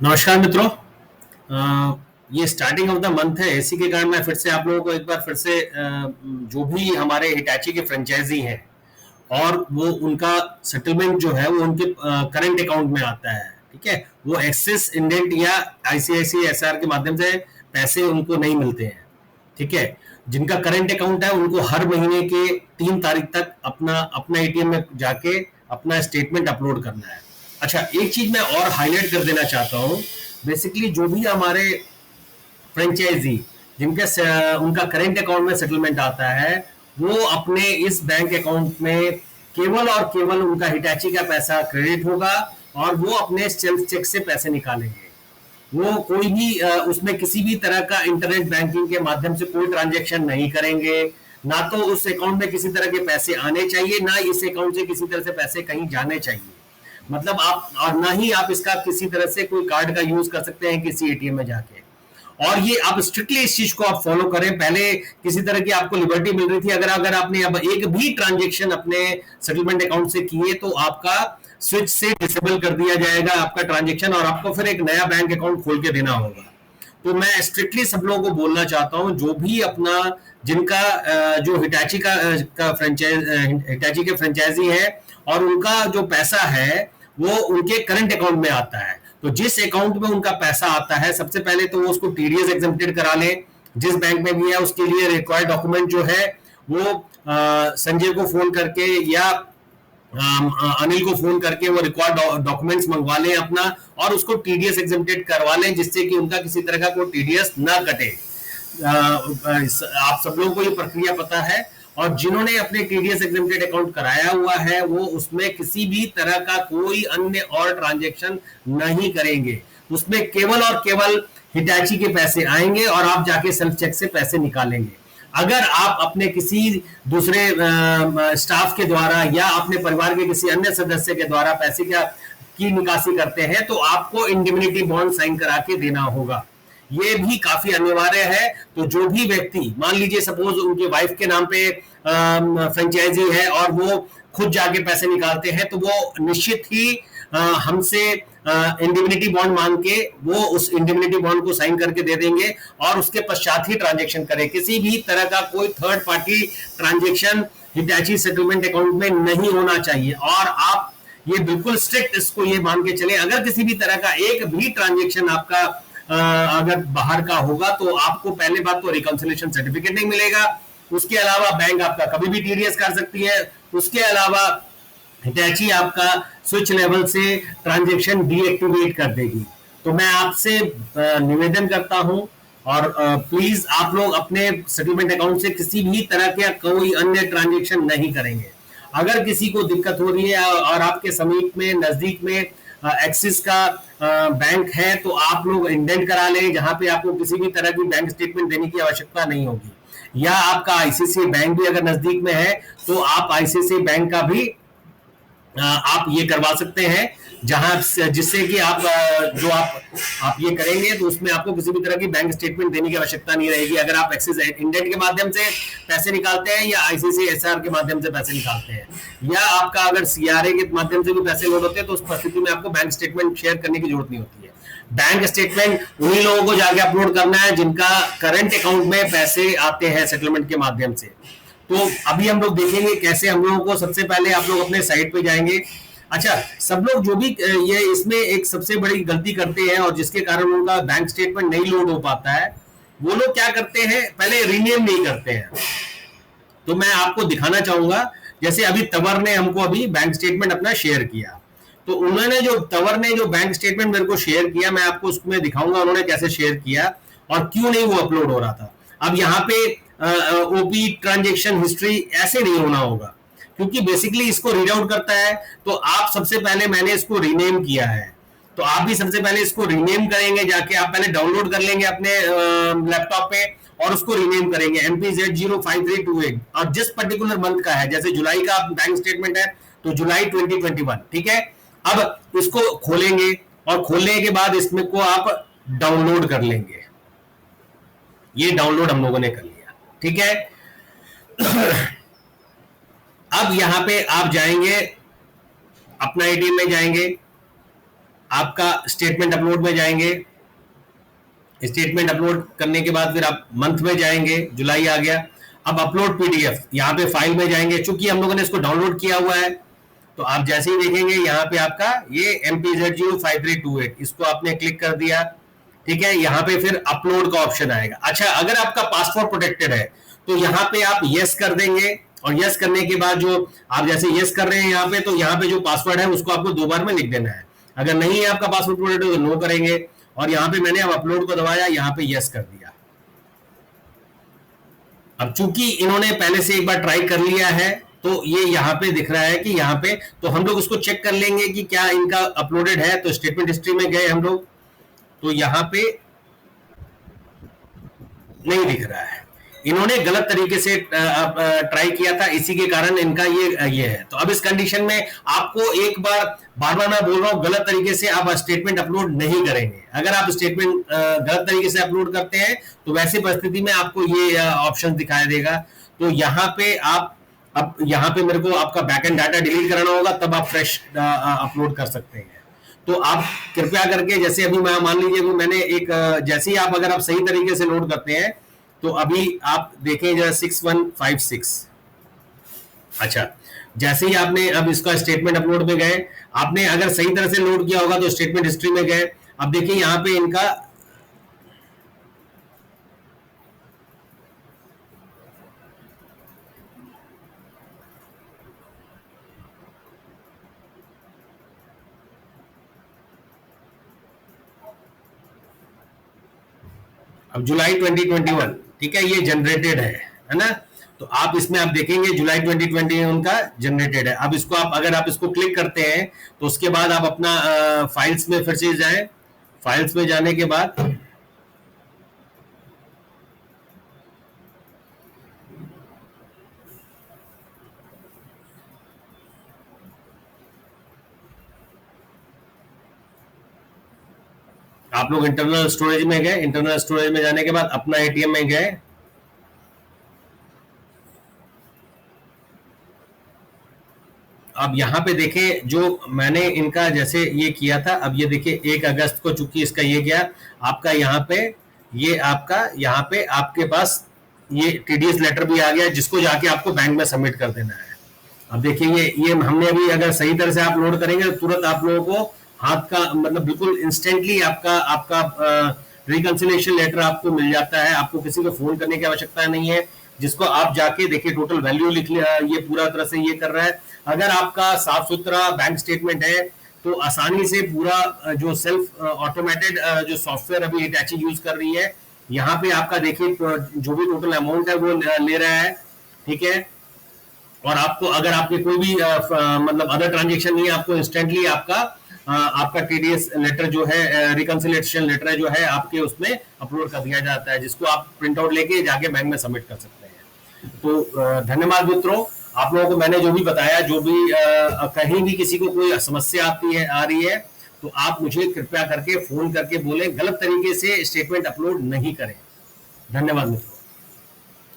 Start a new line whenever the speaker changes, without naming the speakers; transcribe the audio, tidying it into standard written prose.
नमस्कार मित्रों। ये स्टार्टिंग ऑफ द मंथ है, इसी के कारण मैं फिर से आप लोगों को एक बार फिर से जो भी हमारे हिटाची के फ्रेंचाइजी हैं और वो उनका सेटलमेंट जो है वो उनके करंट अकाउंट में आता है। ठीक है, वो एक्सिस, इंडेंट या आईसीआईसी एसआर के माध्यम से पैसे उनको नहीं मिलते हैं। ठीक है, जिनका करंट अकाउंट है उनको हर महीने के 3 तारीख तक अपना अपना एटीएम में जाके अपना स्टेटमेंट अपलोड करना है। अच्छा, एक चीज मैं और हाईलाइट कर देना चाहता हूँ। बेसिकली जो भी हमारे फ्रेंचाइजी जिनके उनका करंट अकाउंट में सेटलमेंट आता है, वो अपने इस बैंक अकाउंट में केवल और केवल उनका हिटाची का पैसा क्रेडिट होगा और वो अपने सेल्फ चेक से पैसे निकालेंगे। वो कोई भी उसमें किसी भी तरह का इंटरनेट बैंकिंग के माध्यम से कोई ट्रांजेक्शन नहीं करेंगे। ना तो उस अकाउंट में किसी तरह के पैसे आने चाहिए, ना इस अकाउंट से किसी तरह से पैसे कहीं जाने चाहिए। मतलब आप, और ना ही आप इसका किसी तरह से कोई कार्ड का यूज कर सकते हैं किसी एटीएम में जाके। और ये आप स्ट्रिक्टली इस चीज को आप फॉलो करें। पहले किसी तरह की आपको लिबर्टी मिल रही थी, अगर अगर आपने अब एक भी ट्रांजेक्शन अपने सेटलमेंट अकाउंट से किए तो आपका स्विच से डिसेबल कर दिया जाएगा आपका ट्रांजेक्शन, और आपको फिर एक नया बैंक अकाउंट खोल के देना होगा। तो मैं स्ट्रिक्टली सब लोगों को बोलना चाहता हूं, जो भी अपना, जिनका जो हिटाची का फ्रेंचाइज, हिटाची के फ्रेंचाइजी है और उनका जो पैसा है वो उनके करंट अकाउंट में आता है, तो जिस अकाउंट में उनका पैसा आता है सबसे पहले तो वो उसको टीडीएस एग्जेम्प्टेड करा लें। जिस बैंक में भी है उसके लिए रिक्वायर्ड डॉक्यूमेंट जो है वो संजय को फोन करके या अनिल को फोन करके वो रिक्वायर्ड डॉक्यूमेंट्स मंगवा लें अपना, और उसको टीडीएस एग्जेम्प्टेड करवा लें, जिससे कि उनका किसी तरह का कोई टीडीएस ना कटे। आप सब लोगों को ये प्रक्रिया पता है, और जिन्होंने अपने टीडीएस एग्जेम्प्टेड अकाउंट कराया हुआ है वो उसमें किसी भी तरह का कोई अन्य और ट्रांजैक्शन नहीं करेंगे। उसमें केवल और केवल हिटाची के पैसे आएंगे और आप जाके सेल्फ चेक से पैसे निकालेंगे। अगर आप अपने किसी दूसरे स्टाफ के द्वारा या अपने परिवार के किसी अन्य सदस्य के द्वारा पैसे की निकासी करते हैं तो आपको इंडिमिनिटी बॉन्ड साइन करा के देना होगा। ये भी काफी अनिवार्य है। तो जो भी व्यक्ति, मान लीजिए सपोज उनके वाइफ के नाम पे फ्रेंचाइजी है और वो खुद जाके पैसे निकालते हैं, तो वो निश्चित ही हमसे इंडिमिनिटी बॉन्ड मांग के वो उस इंडिमिनिटी बॉन्ड को साइन करके दे देंगे और उसके पश्चात ही ट्रांजेक्शन करें। किसी भी तरह का कोई third party transaction Hitachi settlement account में नहीं होना चाहिए। और आप ये बिल्कुल स्ट्रिक्ट इसको ये मान के चले, अगर किसी भी तरह का एक भी ट्रांजेक्शन आपका अगर बाहर का होगा तो आपको पहले बात तो रिकंसिलिएशन सर्टिफिकेट नहीं मिलेगा। उसके अलावा बैंक आपका कभी भी टीडीएस कर सकती है। उसके अलावा हिटाची आपका स्विच लेवल से ट्रांजैक्शन डीएक्टिवेट कर देगी। तो मैं आपसे निवेदन करता हूं, और प्लीज आप लोग अपने सेटलमेंट अकाउंट से किसी भी तरह के कोई अन्य ट्रांजैक्शन नहीं करेंगे। अगर किसी को दिक्कत हो रही है और आपके समीप में, नजदीक में एक्सिस का बैंक है, तो आप लोग इंडेंट करा लें, जहां पे आपको किसी भी तरह की बैंक स्टेटमेंट देने की आवश्यकता नहीं होगी। या आपका आईसीआईसीआई बैंक भी अगर नजदीक में है तो आप आईसीआईसीआई बैंक का भी आप ये करवा सकते हैं, जहां जिससे कि आप जो आप ये करेंगे तो उसमें आपको किसी भी तरह की बैंक स्टेटमेंट देने की आवश्यकता नहीं रहेगी। अगर आप एक्सिस इंडेंट के माध्यम से पैसे निकालते हैं या आईसीआईसीआई एसआर के माध्यम से पैसे निकालते हैं, या आपका अगर सीआरए के माध्यम से भी पैसे लोड होते हैं, तो उस परिस्थिति में आपको बैंक स्टेटमेंट शेयर करने की जरूरत नहीं होती है। बैंक स्टेटमेंट उन्हीं लोगों को जाके अपलोड करना है जिनका करंट अकाउंट में पैसे आते हैं सेटलमेंट के माध्यम से। तो अभी हम लोग देखेंगे कैसे हम लोगों को, सबसे पहले आप लोग अपने साइट पे जाएंगे। अच्छा, सब लोग जो भी ये इसमें एक सबसे बड़ी गलती करते हैं और जिसके कारण उनका बैंक स्टेटमेंट नहीं लोड हो पाता है, वो लोग क्या करते हैं, पहले रीनेम नहीं करते हैं। तो मैं आपको दिखाना चाहूंगा, जैसे अभी तवर ने हमको अभी बैंक स्टेटमेंट अपना शेयर किया, तो उन्होंने जो तवर ने जो बैंक स्टेटमेंट मेरे को शेयर किया, मैं आपको उसमें दिखाऊंगा उन्होंने कैसे शेयर किया और क्यों नहीं वो अपलोड हो रहा था। अब यहाँ पे ओपी ट्रांजेक्शन हिस्ट्री ऐसे नहीं होना होगा, क्योंकि बेसिकली इसको रीड आउट करता है। तो आप सबसे पहले, मैंने इसको रीनेम किया है, तो आप भी सबसे पहले इसको रीनेम करेंगे, जाके आप पहले डाउनलोड कर लेंगे अपने लैपटॉप पे और उसको रीनेम करेंगे MPZ05328, और जिस पर्टिकुलर मंथ का है, जैसे जुलाई का बैंक स्टेटमेंट है तो जुलाई 2021, ठीक है। अब इसको खोलेंगे और खोलने के बाद इसमें को आप डाउनलोड कर लेंगे। ये डाउनलोड हम लोगों ने कर लिया, ठीक है। अब यहां पे आप जाएंगे, अपना एटीएम में जाएंगे, आपका स्टेटमेंट अपलोड में जाएंगे, स्टेटमेंट अपलोड करने के बाद फिर आप मंथ में जाएंगे, जुलाई आ गया। अब अपलोड पीडीएफ, यहाँ पे फाइल में जाएंगे, चूंकि हम लोगों ने इसको डाउनलोड किया हुआ है तो आप जैसे ही देखेंगे यहाँ पे आपका ये MPZGU5328, इसको आपने क्लिक कर दिया, ठीक है। यहाँ पे फिर अपलोड का ऑप्शन आएगा। अच्छा, अगर आपका पासवर्ड प्रोटेक्टेड है तो यहाँ पे आप यस कर देंगे, और यस करने के बाद जो आप जैसे यस कर रहे हैं यहाँ पे, तो यहाँ पे जो पासवर्ड है उसको आपको 2 बार में लिख देना है। अगर नहीं है आपका पासवर्ड प्रोटेक्टेड तो नो करेंगे, और यहाँ पे मैंने अब अपलोड को दबाया, यहाँ पे यस कर दिया। अब चूंकि इन्होंने पहले से एक बार ट्राई कर लिया है तो ये यहाँ पे दिख रहा है कि यहाँ पे, तो हम लोग उसको चेक कर लेंगे कि क्या इनका अपलोडेड है। तो स्टेटमेंट हिस्ट्री में गए हम लोग, तो यहाँ पे नहीं दिख रहा है, इन्होंने गलत तरीके से ट्राई किया था, इसी के कारण इनका ये है। तो अब इस कंडीशन में आपको एक बार बार बार मैं बोल रहा हूं, गलत तरीके से आप स्टेटमेंट अपलोड नहीं करेंगे। अगर आप स्टेटमेंट गलत तरीके से अपलोड करते हैं तो वैसी परिस्थिति में आपको ये ऑप्शन दिखाई देगा। तो यहाँ पे आप, अब यहाँ पे मेरे को आपका बैकएंड डाटा डिलीट कराना होगा, तब आप फ्रेश अपलोड कर सकते हैं। तो आप कृपया करके, जैसे अभी मैं मान लीजिए अभी मैंने एक, जैसे ही आप अगर आप सही तरीके से लोड करते हैं तो अभी आप देखें जरा 6156, अच्छा जैसे ही आपने अब इसका स्टेटमेंट अपलोड में गए, आपने अगर सही तरह से लोड किया होगा तो स्टेटमेंट हिस्ट्री में गए। अब देखिए यहाँ पे इनका अब जुलाई 2021, ठीक है, ये जनरेटेड है ना। तो आप इसमें आप देखेंगे जुलाई 2021 का जनरेटेड है। अब इसको आप, अगर आप इसको क्लिक करते हैं तो उसके बाद आप अपना फाइल्स में फिर से जाएं, फाइल्स में जाने के बाद आप लोग इंटरनल स्टोरेज में गए, इंटरनल स्टोरेज में जाने के बाद अपना एटीएम में गए, अब यहाँ पे देखें जो मैंने इनका जैसे ये किया था। अब ये देखिए 1 अगस्त को चूंकि इसका ये गया आपका, यहाँ पे ये आपका, यहाँ पे आपके पास ये टीडीएस लेटर भी आ गया, जिसको जाके आपको बैंक में सबमिट कर देना है। अब देखिए ये हमने अभी, अगर सही तरह से आप लोड करेंगे तो तुरंत आप लोगों को हाथ का, मतलब बिल्कुल इंस्टेंटली आपका रिकंसिलिएशन लेटर आपको मिल जाता है। आपको किसी को फोन करने की आवश्यकता नहीं है, जिसको आप जाके देखिए टोटल वैल्यू लिख लिया, ये पूरा तरह से ये कर रहा है। अगर आपका साफ सुथरा बैंक स्टेटमेंट है तो आसानी से पूरा जो सेल्फ ऑटोमेटेड जो सॉफ्टवेयर अभी हिटैची यूज कर रही है, यहाँ पे आपका देखिए जो भी टोटल अमाउंट है वो ले रहा है, ठीक है। और आपको अगर आपके कोई भी मतलब अदर ट्रांजेक्शन नहीं है, आपको इंस्टेंटली आपका टीडीएस लेटर जो है, रिकंसिलिएशन लेटर जो है आपके उसमें अपलोड कर दिया जाता है, जिसको आप प्रिंट आउट लेके जाके बैंक में सबमिट कर सकते हैं। तो धन्यवाद मित्रों, आप लोगों को मैंने जो भी बताया, जो भी कहीं भी किसी को कोई समस्या आ रही है तो आप मुझे कृपया करके फोन करके बोलें, गलत तरीके से स्टेटमेंट अपलोड नहीं करें। धन्यवाद मित्रों।